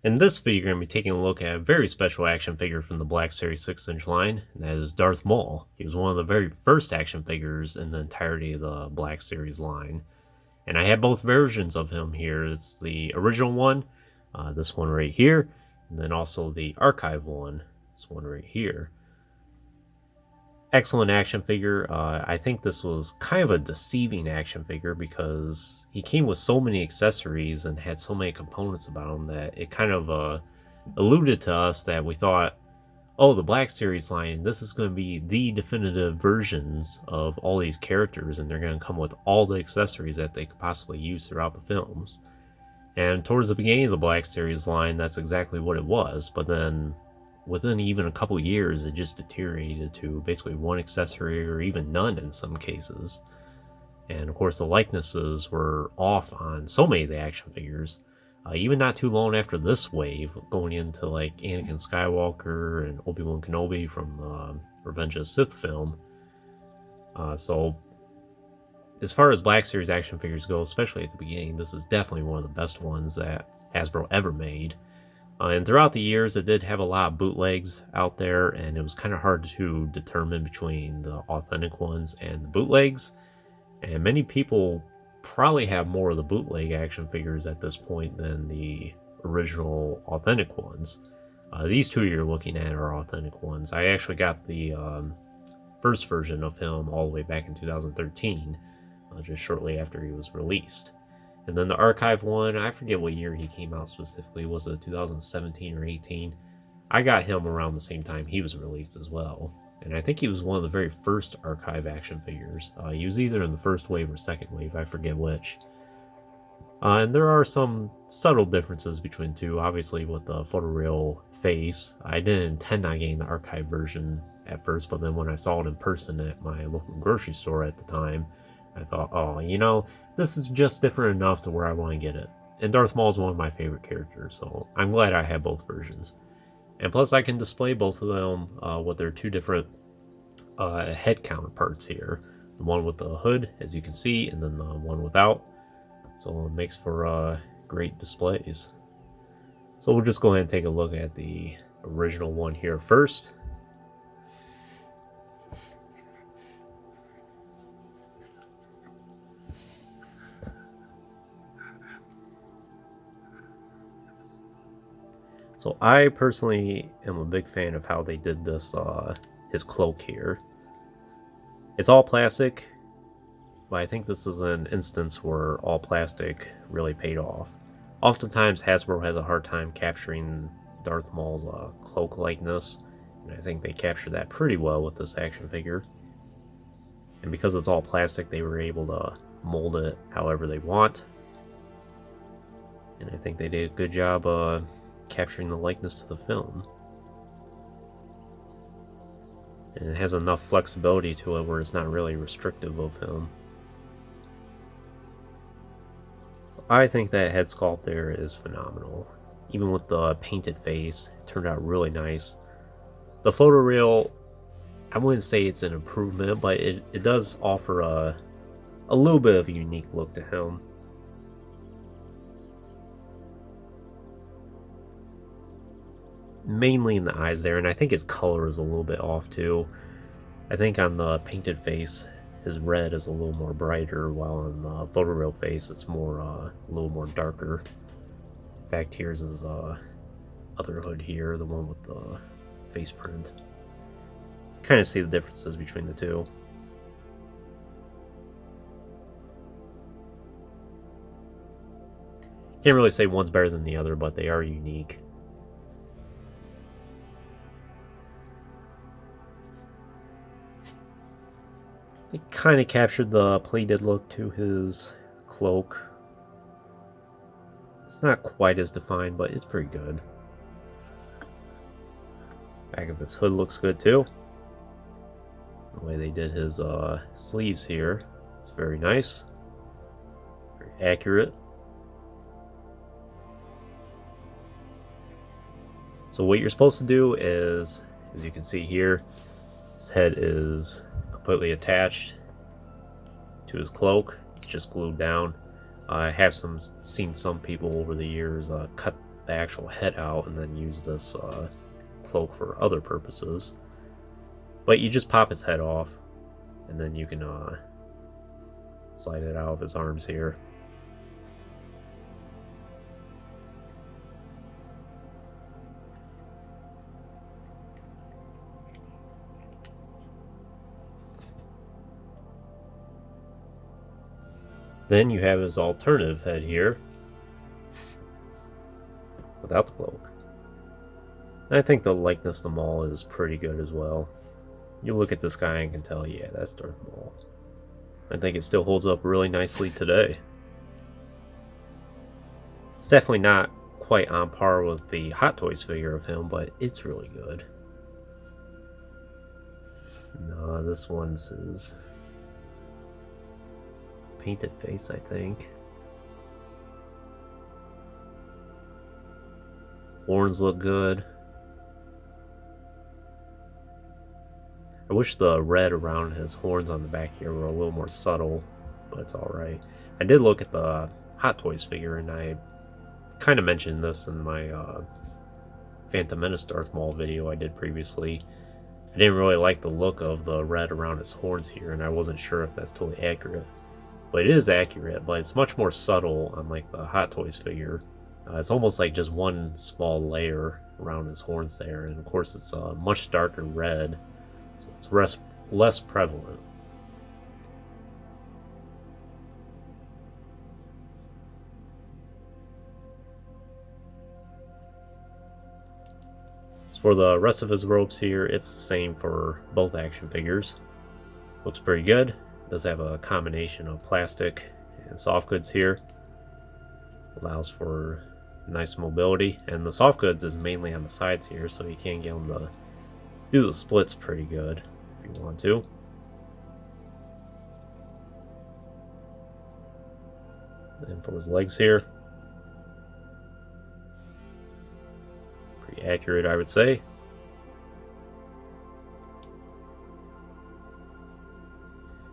In this video, you're going to be taking a look at a very special action figure from the Black Series 6-inch line, and that is Darth Maul. He was one of the very first action figures in the entirety of the Black Series line. And I have both versions of him here. It's the original one, this one right here, and then also the archive one, this one right here. Excellent action figure. I think this was kind of a deceiving action figure because he came with so many accessories and had so many components about him that it kind of alluded to us that we thought, oh, the Black Series line, this is going to be the definitive versions of all these characters, and they're going to come with all the accessories that they could possibly use throughout the films. And towards the beginning of the Black Series line, that's exactly what it was, but then within even a couple years, it just deteriorated to basically one accessory or even none in some cases. And of course, the likenesses were off on so many of the action figures. Even not too long after this wave, going into like Anakin Skywalker and Obi-Wan Kenobi from the Revenge of the Sith film. So as far as Black Series action figures go, especially at the beginning, this is definitely one of the best ones that Hasbro ever made. And throughout the years, it did have a lot of bootlegs out there, and it was kind of hard to determine between the authentic ones and the bootlegs. And many people probably have more of the bootleg action figures at this point than the original authentic ones. These two you're looking at are authentic ones. I actually got the first version of him all the way back in 2013, just shortly after he was released. And then the archive one, I forget what year he came out specifically. Was it 2017 or 18? I got him around the same time he was released as well. And I think he was one of the very first archive action figures. He was either in the first wave or second wave, I forget which. And there are some subtle differences between the two. Obviously with the photoreal face, I didn't intend on getting the archive version at first, but then when I saw it in person at my local grocery store at the time, I thought, oh, you know, this is just different enough to where I want to get it. And Darth Maul is one of my favorite characters, so I'm glad I have both versions. And plus, I can display both of them with their two different head counterparts here. The one with the hood, as you can see, and then the one without. So it makes for great displays. So we'll just go ahead and take a look at the original one here first. So I personally am a big fan of how they did this, his cloak here. It's all plastic, but I think this is an instance where all plastic really paid off. Oftentimes Hasbro has a hard time capturing Darth Maul's cloak likeness, and I think they captured that pretty well with this action figure. And because it's all plastic, they were able to mold it however they want. And I think they did a good job capturing the likeness to the film. And it has enough flexibility to it where it's not really restrictive of him. So I think that head sculpt there is phenomenal. Even with the painted face, it turned out really nice. The photoreal, I wouldn't say it's an improvement, but it does offer a little bit of a unique look to him. Mainly in the eyes there, and I think his color is a little bit off too. I think on the painted face, his red is a little more brighter, while on the photoreal face, it's more a little more darker. In fact, here's his other hood here, the one with the face print. Kind of see the differences between the two. Can't really say one's better than the other, but they are unique. They kind of captured the pleated look to his cloak. It's not quite as defined, but it's pretty good. Back of his hood looks good too. The way they did his sleeves here, it's very nice. Very accurate. So what you're supposed to do is, as you can see here, his head is completely attached to his cloak. It's just glued down. I have seen some people over the years cut the actual head out and then use this cloak for other purposes. But you just pop his head off, and then you can slide it out of his arms here. Then you have his alternative head here, without the cloak. And I think the likeness to Maul is pretty good as well. You look at this guy and can tell, yeah, that's Darth Maul. I think it still holds up really nicely today. It's definitely not quite on par with the Hot Toys figure of him, but it's really good. No, this one's his painted face, I think. Horns look good. I wish the red around his horns on the back here were a little more subtle, but it's alright. I did look at the Hot Toys figure, and I kind of mentioned this in my Phantom Menace Darth Maul video I did previously. I didn't really like the look of the red around his horns here, and I wasn't sure if that's totally accurate. But it is accurate, but it's much more subtle on like the Hot Toys figure. It's almost like just one small layer around his horns there, and of course it's a much darker red, so it's less prevalent. As for the rest of his ropes here, it's the same for both action figures. Looks pretty good. Does have a combination of plastic and soft goods here. Allows for nice mobility, and the soft goods is mainly on the sides here, so you can get them to do the splits pretty good if you want to. And for his legs here, pretty accurate, I would say.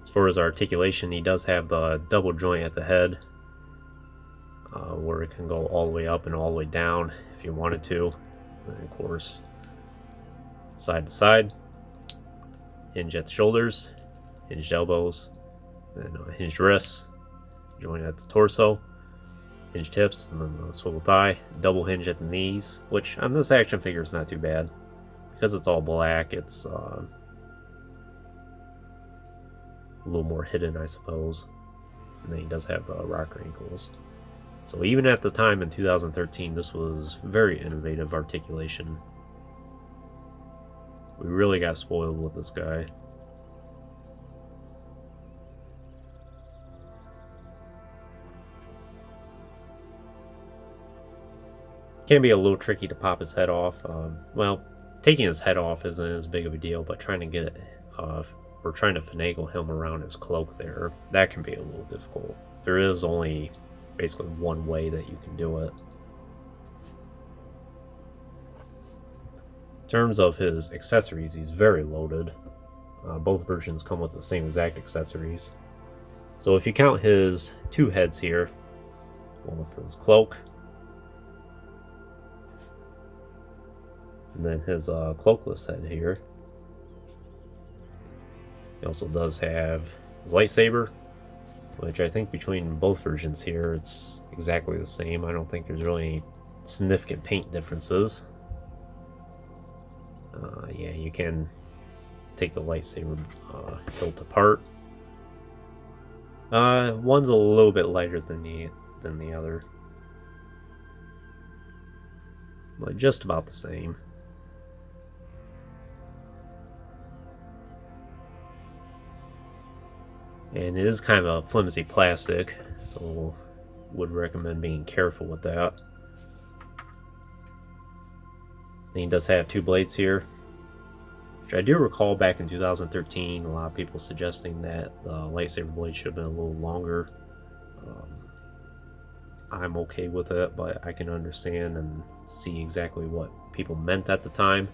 As far as articulation, he does have the double joint at the head, where it can go all the way up and all the way down if you wanted to. And of course, side to side, hinge at the shoulders, hinged elbows, then hinged wrists, joint at the torso, hinged hips, and then the swivel thigh, double hinge at the knees, which on this action figure is not too bad. Because it's all black, it's a little more hidden, I suppose. And then he does have rocker ankles. So even at the time in 2013, this was very innovative articulation. We really got spoiled with this guy. Can be a little tricky to pop his head off. Well, taking his head off isn't as big of a deal, but trying to get it or trying to finagle him around his cloak there, that can be a little difficult. There is only basically one way that you can do it. In terms of his accessories, he's very loaded. Both versions come with the same exact accessories. So if you count his two heads here, one with his cloak, and then his cloakless head here. He also does have his lightsaber, which I think between both versions here, it's exactly the same. I don't think there's really any significant paint differences. Yeah, you can take the lightsaber hilt apart. One's a little bit lighter than the other, but just about the same. And it is kind of a flimsy plastic, so would recommend being careful with that. And he does have two blades here, which I do recall back in 2013, a lot of people suggesting that the lightsaber blade should have been a little longer. I'm okay with it, but I can understand and see exactly what people meant at the time.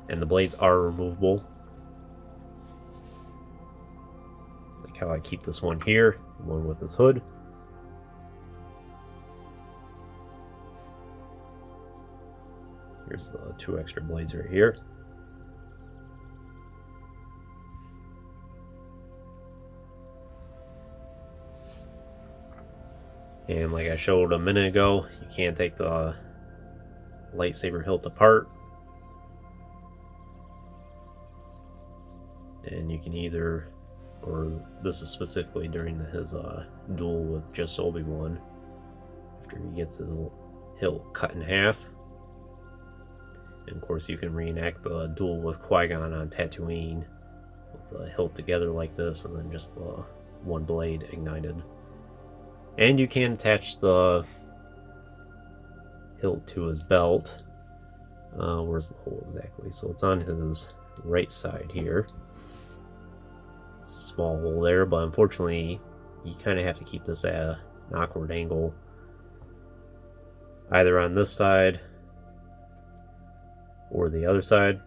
And the blades are removable. how I keep this one here, one with his hood. Here's the 2 extra blades right here. And like I showed a minute ago, you can take the lightsaber hilt apart. And you can either, or this is specifically during his duel with just Obi-Wan, after he gets his hilt cut in half. And of course you can reenact the duel with Qui-Gon on Tatooine with the hilt together like this, and then just the one blade ignited. And you can attach the hilt to his belt. Where's the hole exactly? So it's on his right side here. Small hole there, but unfortunately you kind of have to keep this at an awkward angle, either on this side or the other side.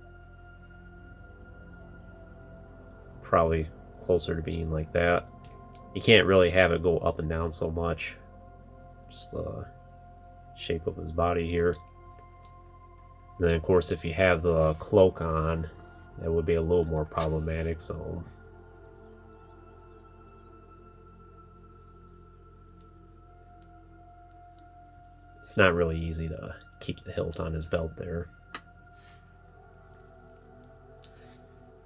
Probably closer to being like that. You can't really have it go up and down so much, just the shape of his body here. And then of course if you have the cloak on, that would be a little more problematic, so it's not really easy to keep the hilt on his belt there.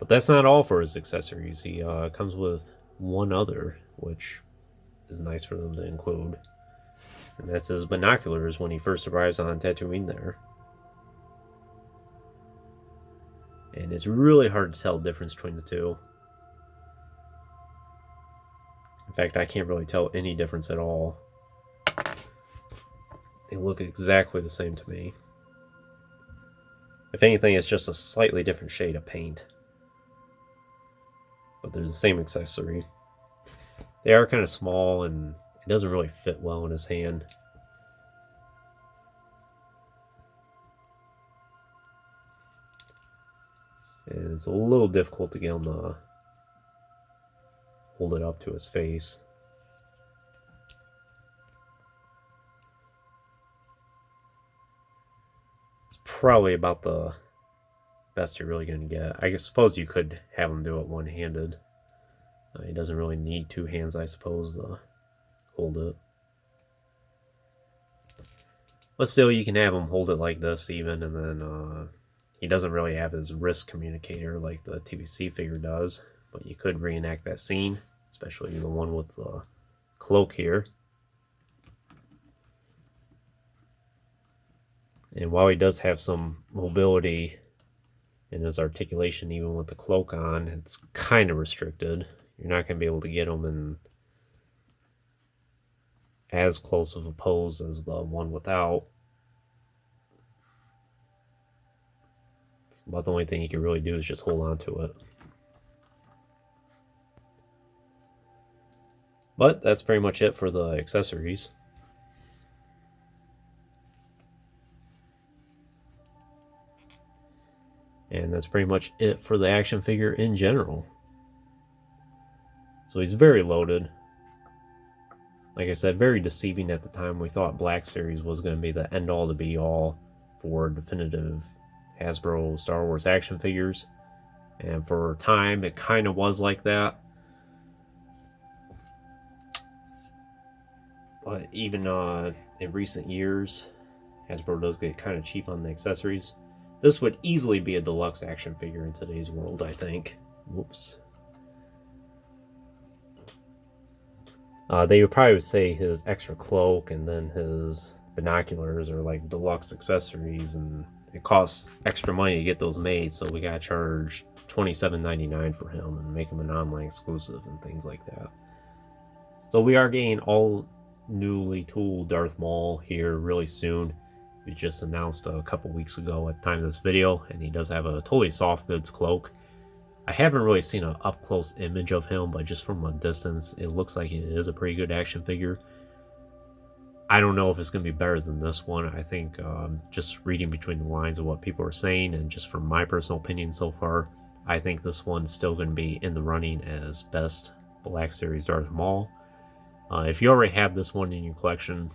But that's not all for his accessories. He comes with one other, which is nice for them to include. And that's his binoculars when he first arrives on Tatooine there. And it's really hard to tell the difference between the two. In fact, I can't really tell any difference at all. They look exactly the same to me. If anything, it's just a slightly different shade of paint. But they're the same accessory. They are kind of small, and it doesn't really fit well in his hand. And it's a little difficult to get him to hold it up to his face. It's probably about the best you're really going to get. I suppose you could have him do it one-handed. He doesn't really need 2 hands, I suppose, to hold it. But still, you can have him hold it like this even, and then he doesn't really have his wrist communicator like the TBC figure does, but you could reenact that scene, especially the one with the cloak here. And while he does have some mobility in his articulation, even with the cloak on, it's kind of restricted. You're not going to be able to get him in as close of a pose as the one without. But the only thing you can really do is just hold on to it. But that's pretty much it for the accessories. And that's pretty much it for the action figure in general. So he's very loaded. Like I said, very deceiving at the time. We thought Black Series was going to be the end-all to be-all for definitive Hasbro Star Wars action figures. And for a time, it kind of was like that. But even in recent years, Hasbro does get kind of cheap on the accessories. This would easily be a deluxe action figure in today's world, I think. Whoops. They would probably say his extra cloak and then his binoculars are like deluxe accessories, and it costs extra money to get those made, so we gotta charge $27.99 for him and make him an online exclusive and things like that. So we are getting all newly tooled Darth Maul here really soon. We just announced a couple weeks ago at the time of this video, and he does have a totally soft goods cloak. I haven't really seen an up-close image of him, but just from a distance, it looks like it is a pretty good action figure. I don't know if it's going to be better than this one. I think just reading between the lines of what people are saying, and just from my personal opinion so far, I think this one's still going to be in the running as best Black Series Darth Maul. If you already have this one in your collection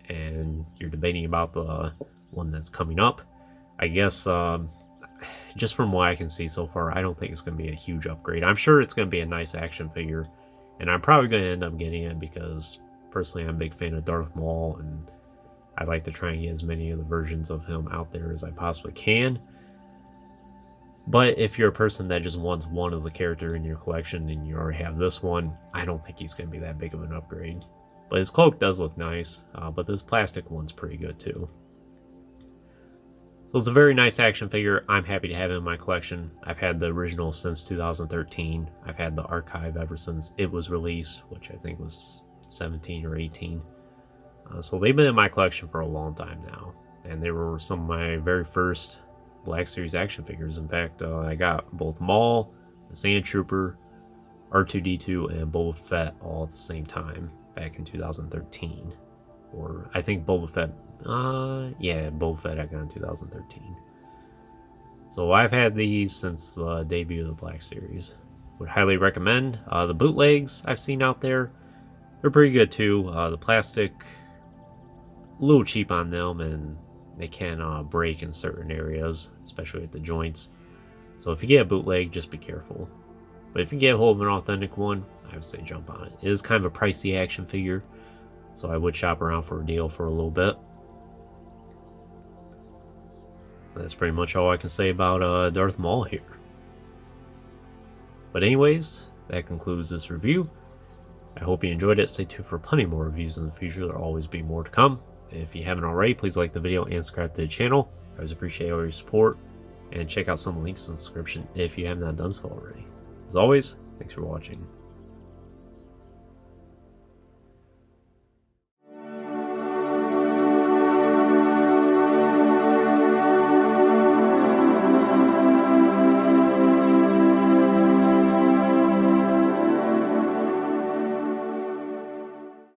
and you're debating about the one that's coming up, I guess just from what I can see so far, I don't think it's going to be a huge upgrade. I'm sure it's going to be a nice action figure, and I'm probably going to end up getting it because personally I'm a big fan of Darth Maul, and I'd like to try and get as many of the versions of him out there as I possibly can. But if you're a person that just wants one of the character in your collection and you already have this one, I don't think he's going to be that big of an upgrade. But his cloak does look nice, but this plastic one's pretty good too. So it's a very nice action figure. I'm happy to have it in my collection. I've had the original since 2013. I've had the archive ever since it was released, which I think was 17 or 18. So they've been in my collection for a long time now. And they were some of my very first Black Series action figures. In fact, I got both Maul, the Sand Trooper, R2-D2, and Boba Fett all at the same time back in 2013. Or I think Boba Fett, yeah, Boba Fett I got in 2013. So I've had these since the debut of the Black Series. Would highly recommend. The bootlegs I've seen out there, they're pretty good too. The plastic, a little cheap on them, and they can break in certain areas, especially at the joints. So if you get a bootleg, just be careful. But if you get a hold of an authentic one, I would say jump on it. It is kind of a pricey action figure, so I would shop around for a deal for a little bit. That's pretty much all I can say about Darth Maul here. But anyways, that concludes this review. I hope you enjoyed it. Stay tuned for plenty more reviews in the future. There'll always be more to come. If you haven't already, please like the video and subscribe to the channel. I always appreciate all your support. And check out some links in the description if you have not done so already. As always, thanks for watching.